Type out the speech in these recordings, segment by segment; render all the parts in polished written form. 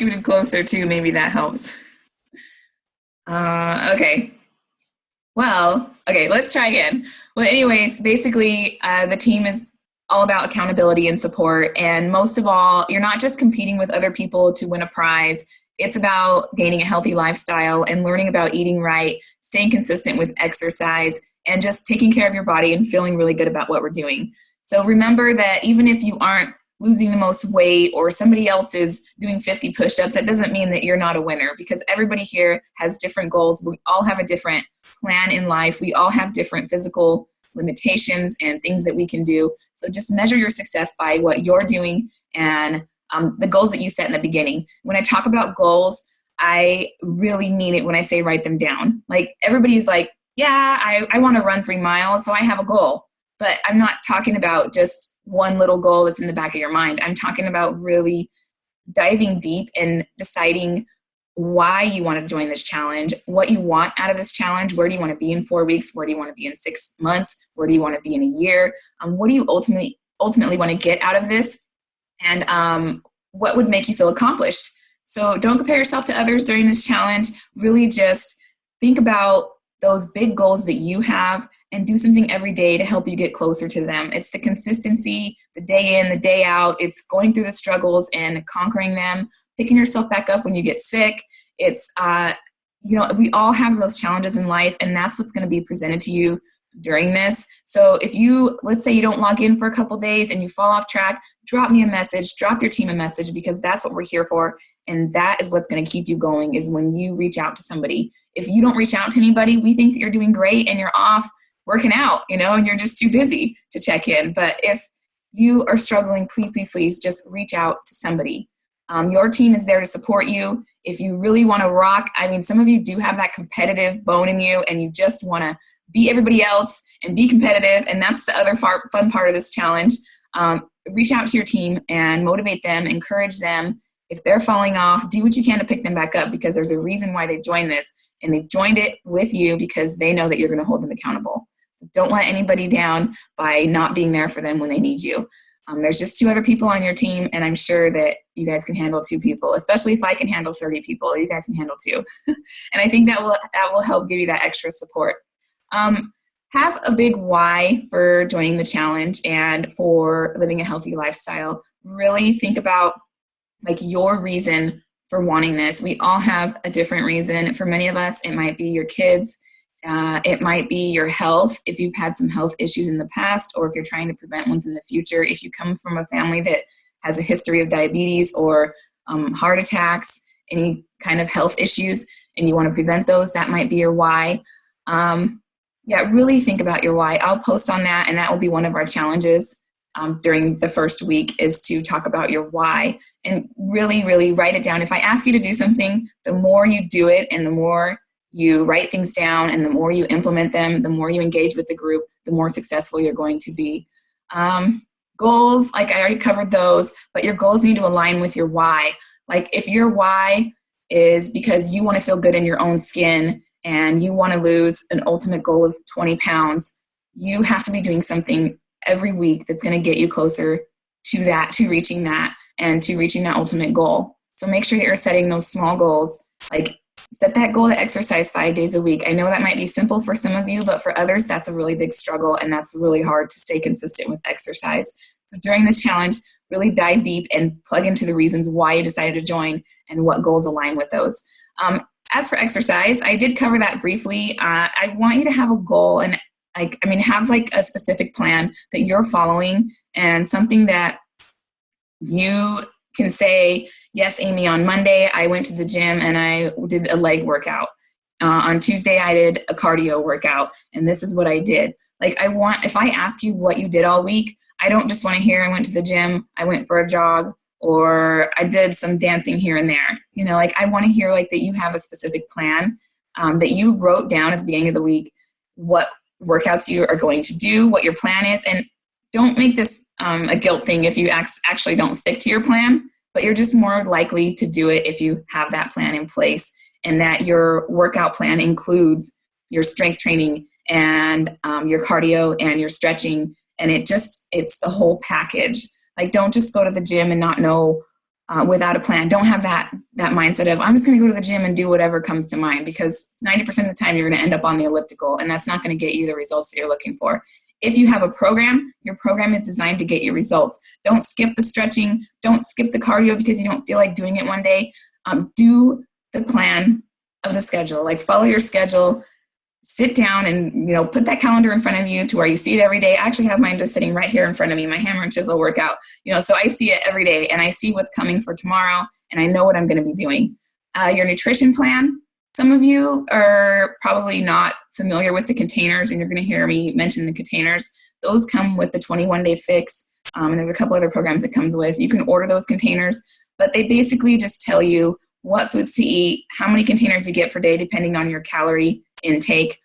scooted closer too. Maybe that helps. Okay. Well, okay, let's try again. Well, anyways, basically, the team is all about accountability and support. And most of all, you're not just competing with other people to win a prize. It's about gaining a healthy lifestyle and learning about eating right, staying consistent with exercise, and just taking care of your body and feeling really good about what we're doing. So remember that even if you aren't losing the most weight or somebody else is doing 50 push-ups, that doesn't mean that you're not a winner, because everybody here has different goals. We all have a different plan in life. We all have different physical limitations and things that we can do. So just measure your success by what you're doing and the goals that you set in the beginning. When I talk about goals, I really mean it when I say write them down. Like everybody's like, yeah, I want to run 3 miles, so I have a goal. But I'm not talking about just one little goal that's in the back of your mind. I'm talking about really diving deep and deciding why you want to join this challenge, what you want out of this challenge. Where do you want to be in 4 weeks? Where do you want to be in 6 months? Where do you want to be in a year? What do you ultimately want to get out of this? And what would make you feel accomplished? So don't compare yourself to others during this challenge. Really just think about those big goals that you have and do something every day to help you get closer to them. It's the consistency, the day in, the day out. It's going through the struggles and conquering them, picking yourself back up when you get sick. It's, we all have those challenges in life, and that's what's going to be presented to you during this. So if let's say you don't log in for a couple days and you fall off track, drop me a message, drop your team a message, because that's what we're here for. And that is what's going to keep you going, is when you reach out to somebody. If you don't reach out to anybody, we think that you're doing great and you're off working out, and you're just too busy to check in. But if you are struggling, please, please, please just reach out to somebody. Your team is there to support you. If you really want to rock, some of you do have that competitive bone in you and you just want to beat everybody else and be competitive. And that's the other fun part of this challenge. Reach out to your team and motivate them, encourage them. If they're falling off, do what you can to pick them back up, because there's a reason why they've joined this, and they've joined it with you because they know that you're going to hold them accountable. So don't let anybody down by not being there for them when they need you. There's just 2 other people on your team, and I'm sure that you guys can handle 2 people, especially if I can handle 30 people. You guys can handle 2. And I think that will help give you that extra support. Have a big why for joining the challenge and for living a healthy lifestyle. Really think about your reason for wanting this. We all have a different reason. For many of us, it might be your kids. It might be your health, if you've had some health issues in the past, or if you're trying to prevent ones in the future. If you come from a family that has a history of diabetes or heart attacks, any kind of health issues, and you want to prevent those, that might be your why. Really think about your why. I'll post on that, and that will be one of our challenges during the first week, is to talk about your why and really, really write it down. If I ask you to do something, the more you do it and the more you write things down and the more you implement them, the more you engage with the group, the more successful you're going to be. Goals, I already covered those, but your goals need to align with your why. If your why is because you want to feel good in your own skin and you want to lose an ultimate goal of 20 pounds, you have to be doing something every week that's going to get you closer to that, to reaching that, and to reaching that ultimate goal. So make sure that you're setting those small goals. Set that goal to exercise 5 days a week. I know that might be simple for some of you, but for others, that's a really big struggle, and that's really hard to stay consistent with exercise. So during this challenge, really dive deep and plug into the reasons why you decided to join and what goals align with those. As for exercise, I did cover that briefly. I want you to have a goal and have a specific plan that you're following, and something that you can say, yes, Amy, on Monday, I went to the gym and I did a leg workout. On Tuesday, I did a cardio workout, and this is what I did. If I ask you what you did all week, I don't just want to hear I went to the gym, I went for a jog, or I did some dancing here and there. I want to hear that you have a specific plan, that you wrote down at the beginning of the week what workouts you are going to do, what your plan is. And don't make this a guilt thing if you actually don't stick to your plan, but you're just more likely to do it if you have that plan in place, and that your workout plan includes your strength training and your cardio and your stretching. And it's the whole package. Don't just go to the gym and not know without a plan. Don't have that mindset of, I'm just going to go to the gym and do whatever comes to mind, because 90% of the time you're going to end up on the elliptical, and that's not going to get you the results that you're looking for. If you have a program, your program is designed to get you results. Don't skip the stretching. Don't skip the cardio because you don't feel like doing it one day. Do the plan of the schedule. Like, follow your schedule. Sit down and, put that calendar in front of you to where you see it every day. I actually have mine just sitting right here in front of me, my hammer and chisel workout, so I see it every day, and I see what's coming for tomorrow, and I know what I'm going to be doing. Your nutrition plan. Some of you are probably not familiar with the containers, and you're going to hear me mention the containers. Those come with the 21-day fix, and there's a couple other programs that comes with. You can order those containers, but they basically just tell you what foods to eat, how many containers you get per day depending on your calorie intake,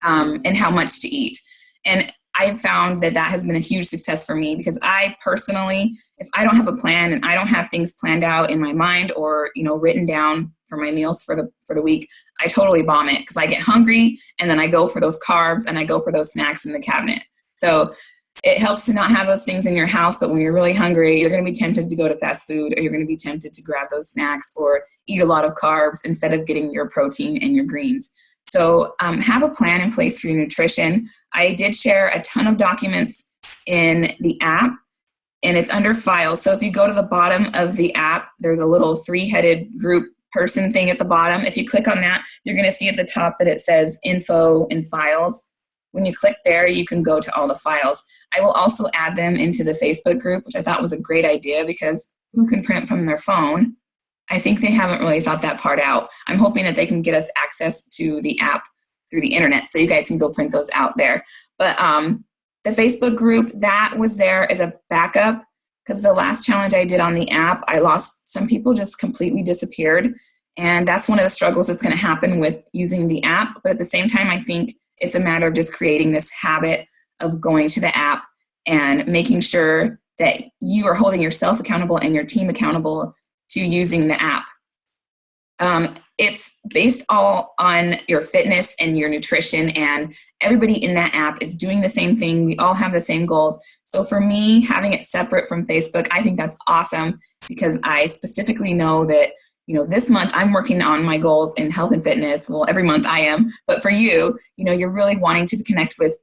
and how much to eat. And I've found that has been a huge success for me, because I personally, if I don't have a plan and I don't have things planned out in my mind or, written down for my meals for the week, I totally bomb it, because I get hungry and then I go for those carbs and I go for those snacks in the cabinet. So it helps to not have those things in your house, but when you're really hungry, you're going to be tempted to go to fast food, or you're going to be tempted to grab those snacks or eat a lot of carbs instead of getting your protein and your greens. So have a plan in place for your nutrition. I did share a ton of documents in the app, and it's under files. So if you go to the bottom of the app, there's a little 3-headed group person thing at the bottom. If you click on that, you're going to see at the top that it says info and files. When you click there, you can go to all the files. I will also add them into the Facebook group, which I thought was a great idea, because who can print from their phone? I think they haven't really thought that part out. I'm hoping that they can get us access to the app through the internet, so you guys can go print those out there. But the Facebook group, that was there as a backup, because the last challenge I did on the app, I lost some people, just completely disappeared. And that's one of the struggles that's going to happen with using the app. But at the same time, I think it's a matter of just creating this habit of going to the app and making sure that you are holding yourself accountable and your team accountable to using the app. It's based all on your fitness and your nutrition, and everybody in that app is doing the same thing. We all have the same goals. So for me, having it separate from Facebook, I think that's awesome, because I specifically know that, this month I'm working on my goals in health and fitness. Well, every month I am, but for you, you're really wanting to connect with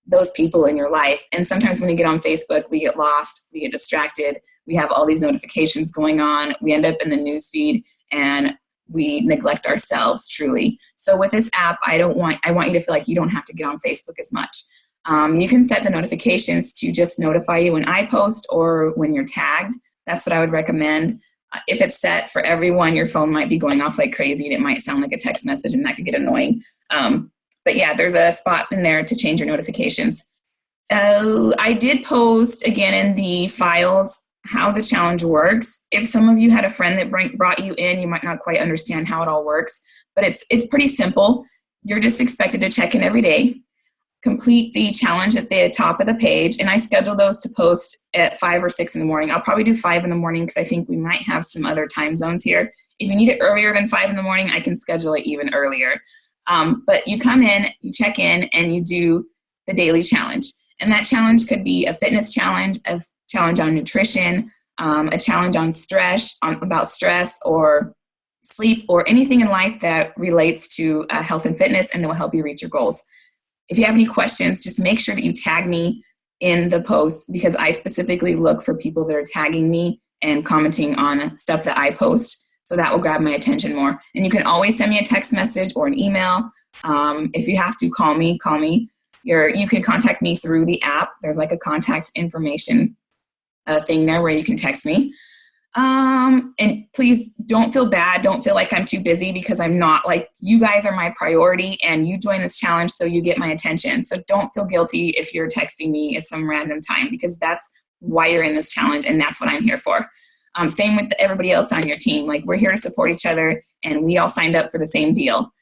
those people in your life. And sometimes when we get on Facebook, we get lost, we get distracted, we have all these notifications going on, we end up in the news feed, and we neglect ourselves, truly. So with this app, I want you to feel like you don't have to get on Facebook as much. You can set the notifications to just notify you when I post or when you're tagged. That's what I would recommend. If it's set for everyone, your phone might be going off like crazy, and it might sound like a text message, and that could get annoying. But yeah, there's a spot in there to change your notifications. I did post again in the files how the challenge works. If some of you had a friend that brought you in, you might not quite understand how it all works, but it's pretty simple. You're just expected to check in every day, complete the challenge at the top of the page, and I schedule those to post at 5 or 6 in the morning. I'll probably do 5 in the morning, because I think we might have some other time zones here. If you need it earlier than 5 in the morning, I can schedule it even earlier. But you come in, you check in, and you do the daily challenge. And that challenge could be a fitness challenge, a challenge on nutrition, a challenge on about stress or sleep, or anything in life that relates to health and fitness and that will help you reach your goals. If you have any questions, just make sure that you tag me in the post, because I specifically look for people that are tagging me and commenting on stuff that I post. So that will grab my attention more. And you can always send me a text message or an email. If you have to call me. You can contact me through the app. There's like a contact information thing there where you can text me. And please don't feel bad. Don't feel like I'm too busy, because I'm not. Like, you guys are my priority, and you join this challenge so you get my attention. So don't feel guilty if you're texting me at some random time, because that's why you're in this challenge, and that's what I'm here for. Same with everybody else on your team. Like, we're here to support each other, and we all signed up for the same deal.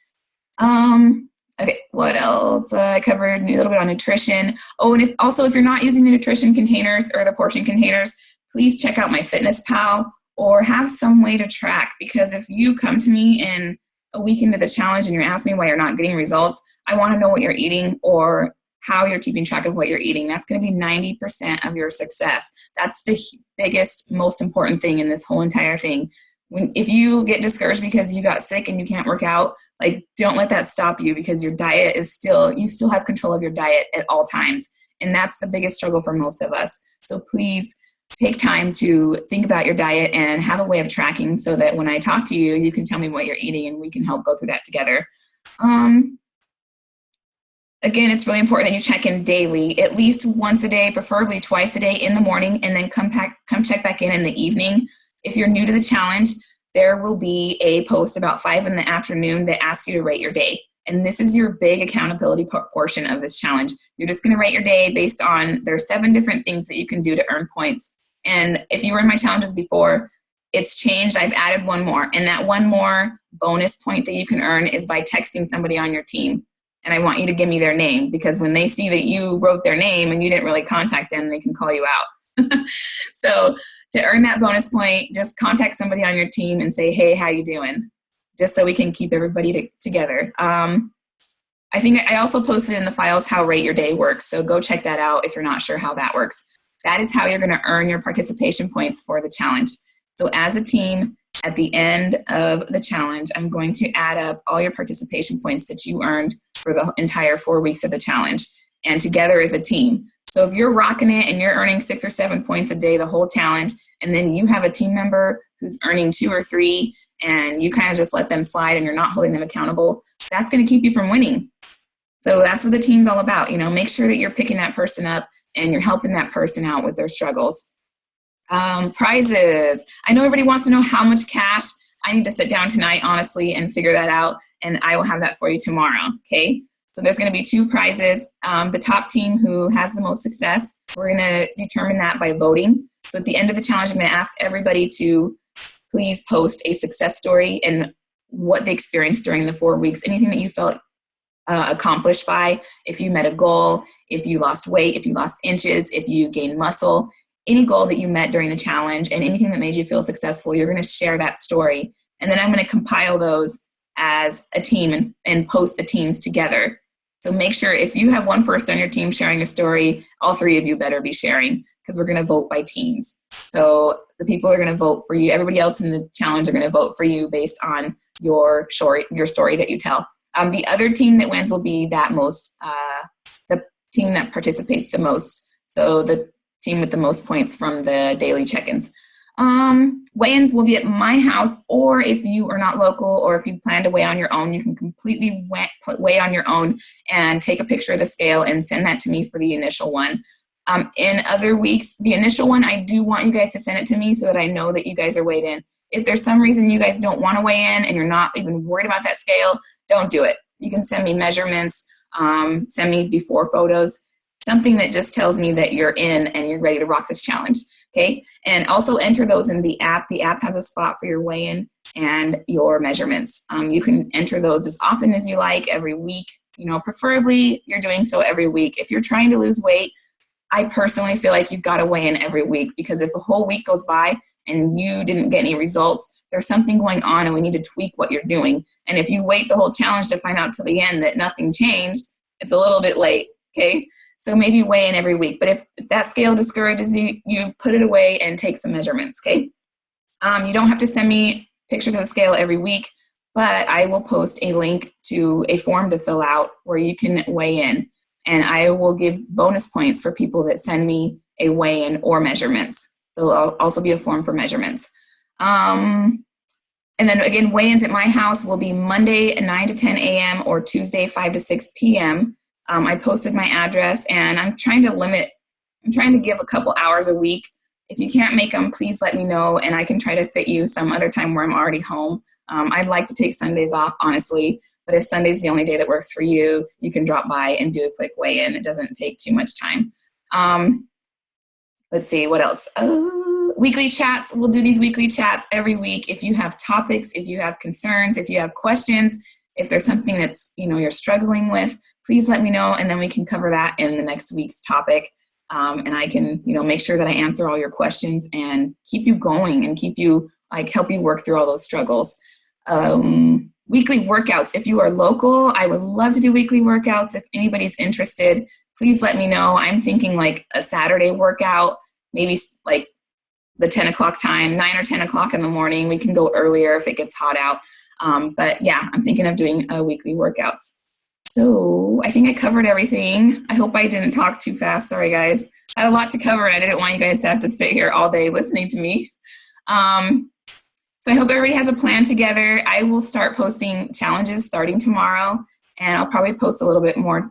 Okay, what else? I covered a little bit on nutrition. Oh, and if you're not using the nutrition containers or the portion containers, please check out my Fitness Pal, or have some way to track. Because if you come to me in a week into the challenge and you're asking me why you're not getting results, I want to know what you're eating or how you're keeping track of what you're eating. That's going to be 90% of your success. That's the biggest, most important thing in this whole entire thing. If you get discouraged because you got sick and you can't work out, like, don't let that stop you, because your diet is still, you still have control of your diet at all times. And that's the biggest struggle for most of us. So please take time to think about your diet and have a way of tracking, so that when I talk to you, you can tell me what you're eating and we can help go through that together. Again, it's really important that you check in daily, at least once a day, preferably twice a day, in the morning, and then come check back in the evening. If you're new to the challenge, there will be a post about 5 in the afternoon that asks you to rate your day. And this is your big accountability portion of this challenge. You're just going to rate your day based on, there are 7 different things that you can do to earn points. And if you were in my challenges before, it's changed. I've added one more. And that one more bonus point that you can earn is by texting somebody on your team. And I want you to give me their name, because when they see that you wrote their name and you didn't really contact them, they can call you out. So to earn that bonus point, just contact somebody on your team and say, hey, how you doing? Just so we can keep everybody together. I think I also posted in the files how Rate Your Day works. So go check that out if you're not sure how that works. That is how you're going to earn your participation points for the challenge. So as a team, at the end of the challenge, I'm going to add up all your participation points that you earned for the entire 4 weeks of the challenge, and together as a team. So if you're rocking it and you're earning 6 or 7 points a day the whole challenge, and then you have a team member who's earning 2 or 3, and you kind of just let them slide and you're not holding them accountable, that's going to keep you from winning. So that's what the team's all about. Make sure that you're picking that person up and you're helping that person out with their struggles. Prizes. I know everybody wants to know how much cash. I need to sit down tonight, honestly, and figure that out, and I will have that for you tomorrow, okay? So there's going to be 2 prizes. The top team who has the most success, we're going to determine that by voting. So at the end of the challenge, I'm going to ask everybody to please post a success story and what they experienced during the 4 weeks, anything that you felt accomplished by, if you met a goal, if you lost weight, if you lost inches, if you gained muscle, any goal that you met during the challenge and anything that made you feel successful, you're going to share that story. And then I'm going to compile those as a team and post the teams together. So make sure if you have one person on your team sharing a story, all 3 of you better be sharing, because we're going to vote by teams. So the people are going to vote for you. Everybody else in the challenge are going to vote for you based on your story that you tell. The other team that wins will be the team that participates the most. So the team with the most points from the daily check-ins. Weigh-ins will be at my house, or if you are not local, or if you plan to weigh on your own, you can completely weigh on your own and take a picture of the scale and send that to me for the initial one. In other weeks, the initial one, I do want you guys to send it to me so that I know that you guys are weighed in. If there's some reason you guys don't want to weigh in and you're not even worried about that scale, don't do it. You can send me measurements, send me before photos, something that just tells me that you're in and you're ready to rock this challenge, okay? And also enter those in the app. The app has a spot for your weigh-in and your measurements. You can enter those as often as you like, every week. Preferably you're doing so every week. If you're trying to lose weight, I personally feel like you've got to weigh in every week, because if a whole week goes by and you didn't get any results, there's something going on and we need to tweak what you're doing. And if you wait the whole challenge to find out till the end that nothing changed, it's a little bit late, okay? So maybe weigh in every week. But if that scale discourages you, you put it away and take some measurements, okay? You don't have to send me pictures of the scale every week, but I will post a link to a form to fill out where you can weigh in. And I will give bonus points for people that send me a weigh-in or measurements. There'll also be a form for measurements. And then again, weigh-ins at my house will be Monday 9 to 10 a.m. or Tuesday 5 to 6 p.m. I posted my address, and I'm trying to give a couple hours a week. If you can't make them, please let me know, and I can try to fit you some other time where I'm already home. I'd like to take Sundays off, honestly, but if Sunday's the only day that works for you, you can drop by and do a quick weigh-in. It doesn't take too much time. Let's see, what else? Weekly chats. We'll do these weekly chats every week. If you have topics, if you have concerns, if you have questions, if there's something that's, you're struggling with, please let me know, and then we can cover that in the next week's topic. And I can, make sure that I answer all your questions and keep you going and help you work through all those struggles. Weekly workouts. If you are local, I would love to do weekly workouts. If anybody's interested, please let me know. I'm thinking like a Saturday workout, maybe like the 10 o'clock time, 9 or 10 o'clock in the morning. We can go earlier if it gets hot out. But yeah, I'm thinking of doing weekly workouts. So I think I covered everything. I hope I didn't talk too fast. Sorry, guys. I had a lot to cover, and I didn't want you guys to have to sit here all day listening to me. So I hope everybody has a plan together. I will start posting challenges starting tomorrow, and I'll probably post a little bit more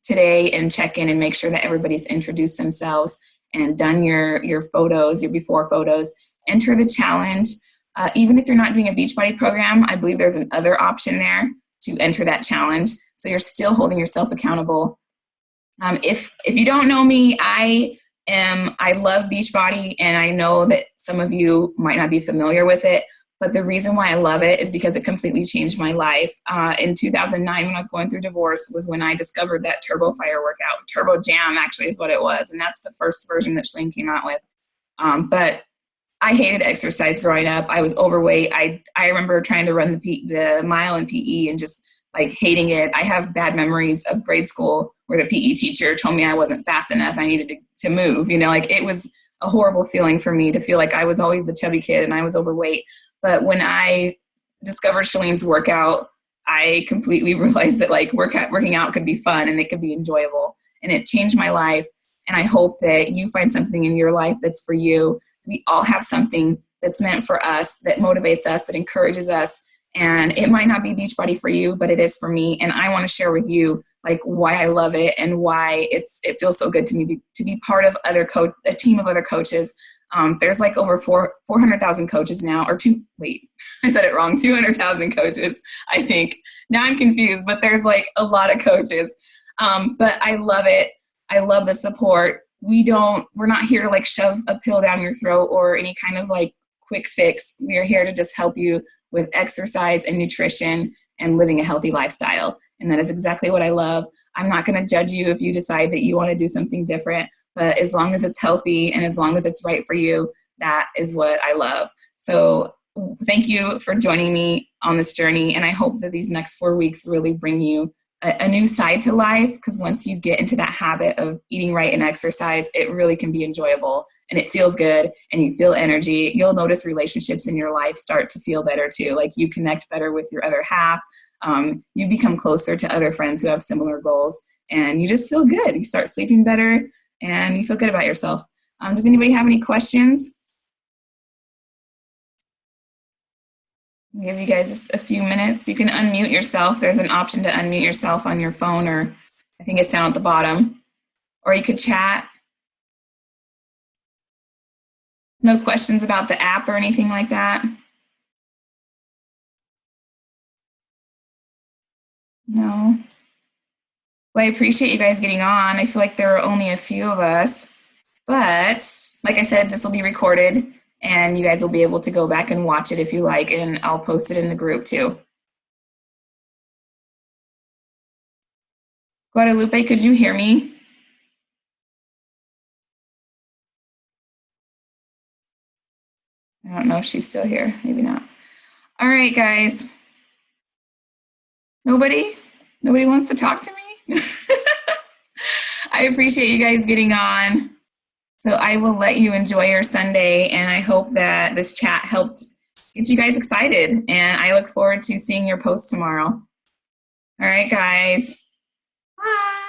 today and check in and make sure that everybody's introduced themselves and done your photos, your before photos. Enter the challenge. Even if you're not doing a Beachbody program, I believe there's another option there to enter that challenge. So you're still holding yourself accountable. If you don't know me, I love Beachbody, and I know that some of you might not be familiar with it, but the reason why I love it is because it completely changed my life. In 2009, when I was going through divorce, was when I discovered that Turbo Fire workout. Turbo Jam actually is what it was, and that's the first version that Shalane came out with. But I hated exercise growing up. I was overweight. I remember trying to run the mile in PE and just like hating it. I have bad memories of grade school where the PE teacher told me I wasn't fast enough. I needed to move, like it was a horrible feeling for me to feel like I was always the chubby kid and I was overweight. But when I discovered Shalane's workout, I completely realized that like working out could be fun and it could be enjoyable, and it changed my life. And I hope that you find something in your life that's for you. We all have something that's meant for us, that motivates us, that encourages us. And it might not be Beachbody for you, but it is for me. And I want to share with you like why I love it and why it feels so good to me to be part of a team of other coaches. There's like over 400,000 coaches now, I said it wrong, 200,000 coaches, I think. Now I'm confused, but there's like a lot of coaches. But I love it. I love the support. We're not here to like shove a pill down your throat or any kind of like quick fix. We are here to just help you with exercise and nutrition and living a healthy lifestyle. And that is exactly what I love. I'm not going to judge you if you decide that you want to do something different, but as long as it's healthy and as long as it's right for you, that is what I love. So thank you for joining me on this journey. And I hope that these next 4 weeks really bring you a new side to life, because once you get into that habit of eating right and exercise, it really can be enjoyable and it feels good and you feel energy. You'll notice relationships in your life start to feel better too. Like you connect better with your other half. You become closer to other friends who have similar goals, and you just feel good. You start sleeping better and you feel good about yourself. Does anybody have any questions? I'll give you guys a few minutes. You can unmute yourself. There's an option to unmute yourself on your phone, or I think it's down at the bottom. Or you could chat. No questions about the app or anything like that? No. Well, I appreciate you guys getting on. I feel like there are only a few of us. But like I said, this will be recorded, and you guys will be able to go back and watch it if you like, and I'll post it in the group too. Guadalupe, could you hear me? I don't know if she's still here. Maybe not. All right, guys. Nobody wants to talk to me? I appreciate you guys getting on. So I will let you enjoy your Sunday, and I hope that this chat helped get you guys excited, and I look forward to seeing your posts tomorrow. All right, guys. Bye.